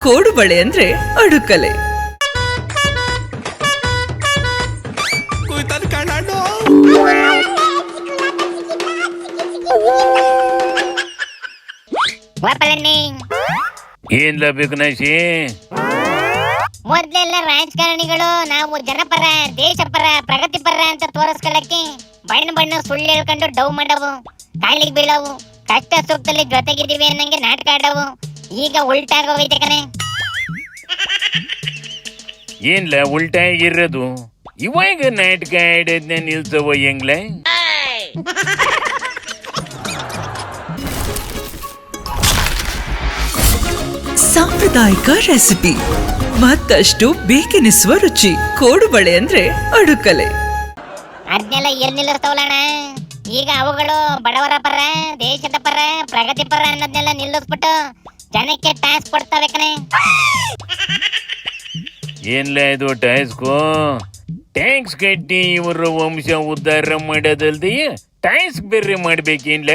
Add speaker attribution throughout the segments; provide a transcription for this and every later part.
Speaker 1: ಕೋಡುಬಳೆ ಅಂದ್ರೆ ಅಡುಕಲೆ.
Speaker 2: ಏನ್ಲ ಬೇಕು ನಾಶಿ?
Speaker 3: ಮೊದ್ಲೆಲ್ಲ ರಾಜಕಾರಣಿಗಳು ನಾವು ಜನಪರ, ದೇಶಪರ, ಪ್ರಗತಿಪರ ಅಂತ ತೋರಿಸ್ಕೊಳ್ಳಕ್ಕೆ ಬಣ್ಣ ಬಣ್ಣ ಸುಳ್ಳು ಹೇಳ್ಕೊಂಡು ಡವ್ ಮಾಡವು, ಕಾಲಿಗೆ ಬೀಳವು, ಕಷ್ಟ ಸುಖದಲ್ಲಿ ಜೊತೆಗಿದ್ದೀವಿ ಅನ್ನಂಗೆ ನಾಟಕ ಆಡವು. ಈಗ ಉಲ್ಟಾಗೋಗೈತೆ ಕಣೆ.
Speaker 2: ಏನ್ಲ ಉಲ್ಟಾಗಿರೋದು? ಇವಾಗ ನಾಟಕ ಆಡೋದ್ನ ನಿಲ್ಸವ ಹೆಂಗ್ಲ?
Speaker 1: ಸಾಂಪ್ರದಾಯಿಕ ರೆಸಿಪಿ, ಮತ್ತಷ್ಟು ಬೇಕೆನಿಸುವ ರುಚಿ. ಕೋಡುಬಳೆ ಅಂದ್ರೆ ಅಡುಕಲೆ.
Speaker 3: ಅದ್ನೆಲ್ಲ ಎಲ್ಲಿ ನಿಲ್ಲಿಸ್ತಾವಲ್ಲಣ್ಣ? ಈಗ ಅವುಗಳು ಬಡವರ ಪರ, ದೇಶದ ಪರ, ಪ್ರಗತಿ ಪರ ಅನ್ನೋದ್ನೆಲ್ಲ ನಿಲ್ಲಿಸ್ಬಿಟ್ಟು ಜನಕ್ಕೆ ಟ್ಯಾಕ್ಸ್ ಕೊಡ್ತಾವೆ ಕಣೆ.
Speaker 2: ಏನ್ಲ ಇದು ಟ್ಯಾಕ್ಸ್ಗೂ? ಟ್ಯಾಕ್ಸ್ ಕಟ್ಟಿ ಇವರು ವಂಶ ಉದ್ಧಾರ ಮಾಡೋದಲ್ದೆ ಟ್ಯಾಕ್ಸ್ ಬೇರೆ ಮಾಡ್ಬೇಕೇನ್ಲ?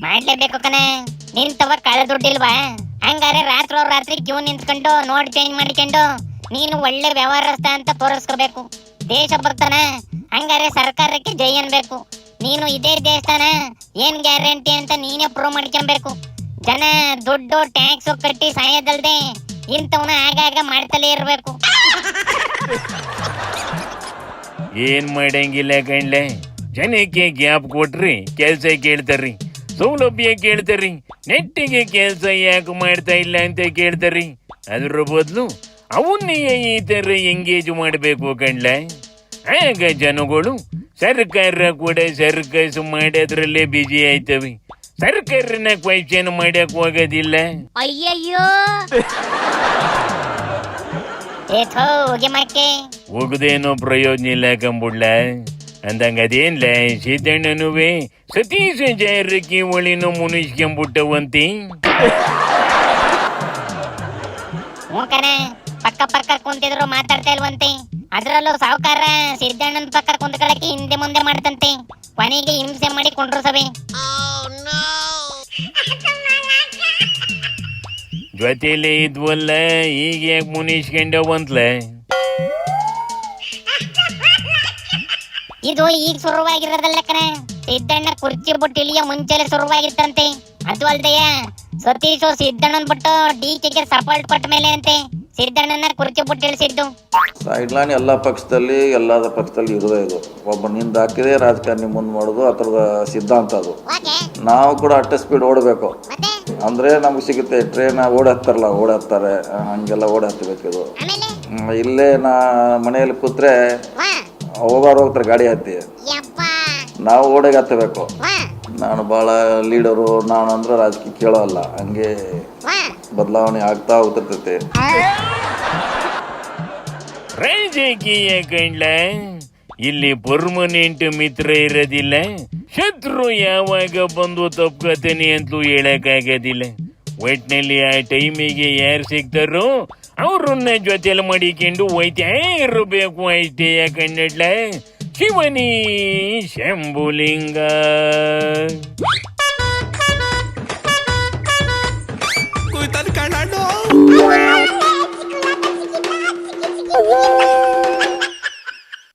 Speaker 3: ಮಾಡ್ಲೇಬೇಕು ಕಣೆ. ನಿಂತವ ಕಳೆ ದುಡ್ಡಿಲ್ವಾ? ಹಂಗಾರೆ ರಾತ್ರಿ ಕ್ಯೂ ನಿಂತ್ಕೊಂಡು ನೋಟ್ ಚೇಂಜ್ ಮಾಡಿಕೊಂಡು ನೀನು ಒಳ್ಳೆ ವ್ಯವಹಾರಸ್ಥ ಅಂತ ತೋರಿಸ್ಕೋಬೇಕು. ದೇಶ ಬರ್ತಾನ, ಹಂಗಾರೆ ಸರ್ಕಾರಕ್ಕೆ ಜೈ ಅನ್ಬೇಕು. ನೀನು ಇದೇ ದೇಶನ ಏನ್ ಗ್ಯಾರಂಟಿ ಅಂತ ನೀನೇ ಪ್ರೂವ್ ಮಾಡ್ಕೊಬೇಕು. ಜನ ದುಡ್ಡು ಟ್ಯಾಕ್ಸ್ ಕಟ್ಟಿ ಸಾಯೋದಲ್ದೆ ಇಂಥವನ್ನ ಆಗಾಗ ಮಾಡ್ತಲೇ ಇರ್ಬೇಕು.
Speaker 2: ಏನ್ ಮಾಡಂಗಿಲ್ಲ ಕಣ್ಲೆ. ಜನಕ್ಕೆ ಗ್ಯಾಪ್ ಕೊಟ್ರಿ ಕೆಲ್ಸ ಕೇಳ್ತಾರ್ರಿ, ಸೌಲಭ್ಯ ಕೇಳ್ತಾರ್ರಿ, ನೆಟ್ಟಿಗೆ ಕೆಲ್ಸ ಯಾಕೆ ಮಾಡ್ತಾ ಇಲ್ಲ ಅಂತ ಕೇಳ್ತಾರ್ರಿ. ಅದ್ರ ಬದಲು ಅವನ್ನೇ ಈ ತರ ಎಂಗೇಜ್ ಮಾಡಬೇಕು ಕಣ್ಲ. ಆಗ ಜನಗಳು ಸರ್ಕಾರ ಕೂಡ ಸರ್ಕಸ್ ಮಾಡೋದ್ರಲ್ಲೇ ಬಿಜಿ ಆಯ್ತವೆ. ಸರ್ಕಾರನ ಕ್ವಶನ್ ಮಾಡಕ್ ಹೋಗೋದಿಲ್ಲ.
Speaker 3: ಅಯ್ಯಯ್ಯೋ
Speaker 2: ಹೋಗದೇನೋ ಪ್ರಯೋಜನ ಇಲ್ಲ ಕಂಬುಡ್ಲ. ಅಂದಂಗ ಅದೇನ್ಲ ಸಿದ್ದಣ್ಣನುವೆ ಸತೀಶ ಜಾರಕಿಹೊಳಿನೂ ಮುನಿಸ್ಕೊಂಬಿಟ್ಟವಂತಿ.
Speaker 3: ಪಕ್ಕ ಪಕ್ಕ ಕುಂತಿದ್ರು ಮಾತಾಡ್ತಾ ಇಲ್ವಂತೆ. ಅದ್ರಲ್ಲೂ ಸಾವುಕಾರ ಸಿದ್ದಣ್ಣನ ಪಕ್ಕ ಕುಂತ್ಕೊಳ್ಳಕ್ಕೆ ಹಿಂದೆ ಮುಂದೆ ಮಾಡ್ತಂತೆ. ಕೊನೆಗೆ ಹಿಂಸೆ ಮಾಡಿ ಕೊಂಡ್ರು ಸಭೆ.
Speaker 2: ಜೊತೆಲೆ ಇದ್ವಲ್ಲ, ಈಗ ಯಾಕೆ ಮುನಿಸ್ಕೊಂಡವಂತ್ಲ?
Speaker 3: ಇದು ಈಗ ಶುರುವಾಗಿರೋದಲ್ಲ ಕಣೆ. ಸಿದ್ದಣ್ಣ ಕುರ್ಚಿ ಬಿಟ್ಟು ಇಳಿಯ ಮುಂಚೆಲೆ ಶುರುವಾಗಿತ್ತಂತೆ. ಅದು ಅಲ್ದೆಯ ಸತೀಶ್ ಸಿದ್ದಣ್ಣನ್ ಬಿಟ್ಟು ಡಿಕೆಗೆ ಸಪೋರ್ಟ್ ಕೊಟ್ಟ ಮೇಲೆ ಅಂತೆ ಸಿದ್ದಣ್ಣನ ಕುರ್ಚಿ ಬಿಟ್ಟು ಇಳಿಸಿದ್ದು.
Speaker 4: ಸೈಡ್ಲೈನ್ ಎಲ್ಲ ಪಕ್ಷದಲ್ಲಿ ಇರೋದೇ ಇದು. ಒಬ್ಬ ನಿಂದ ಹಾಕಿದೆ ರಾಜಕಾರಣಿ ಮುಂದೆ ಮಾಡೋದು ಆ ಥರದ ಸಿದ್ಧಾಂತ ಅದು. ನಾವು ಕೂಡ ಅಷ್ಟೇ ಸ್ಪೀಡ್ ಓಡಬೇಕು ಅಂದ್ರೆ ನಮ್ಗೆ ಸಿಗುತ್ತೆ. ಟ್ರೈನ್ ಓಡಾಡ್ತಾರೆ ಹಂಗೆಲ್ಲ ಓಡಾಡ್ತಿಬೇಕಿದು. ಇಲ್ಲೇ ಮನೆಯಲ್ಲಿ ಕೂತ್ರೆ ಹೋಗ್ತಾರೆ ಗಾಡಿ ಹತ್ತಿ, ನಾವು ಓಡಾಗ ಹತ್ತಬೇಕು. ನಾನು ಭಾಳ ಲೀಡರು ನಾನು ಅಂದ್ರೆ ರಾಜಕೀಯ ಕೇಳೋಲ್ಲ, ಹಂಗೆ ಬದಲಾವಣೆ ಆಗ್ತಾ ಹೋಗ್ತಿರ್ತೈತಿ.
Speaker 2: ರಾಜಕೀಯ ಕಂಡ್ಲ ಇಲ್ಲಿ ಪರ್ಮನೆಂಟ್ ಮಿತ್ರ ಇರೋದಿಲ್ಲ. ಶತ್ರು ಯಾವಾಗ ಬಂದು ತಪ್ಕೋತಾನೆ ಅಂತಲೂ ಹೇಳಕ್ಕಾಗೋದಿಲ್ಲ. ಒಟ್ಟಿನಲ್ಲಿ ಆ ಟೈಮಿಗೆ ಯಾರು ಸಿಗ್ತಾರೋ ಅವ್ರನ್ನ ಜೊತೆಲಿ ಮಾಡಿಕೊಂಡು ಹೋಯ್ತಾ ಇರಬೇಕು ಅಷ್ಟೇ. ಕನ್ನಡ್ಲ ಶಿವನಿ ಶಂಭುಲಿಂಗ.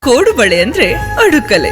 Speaker 1: ಕೋಡುಬಳೆ ಅಂದ್ರೆ ಅಡುಕಲೆ.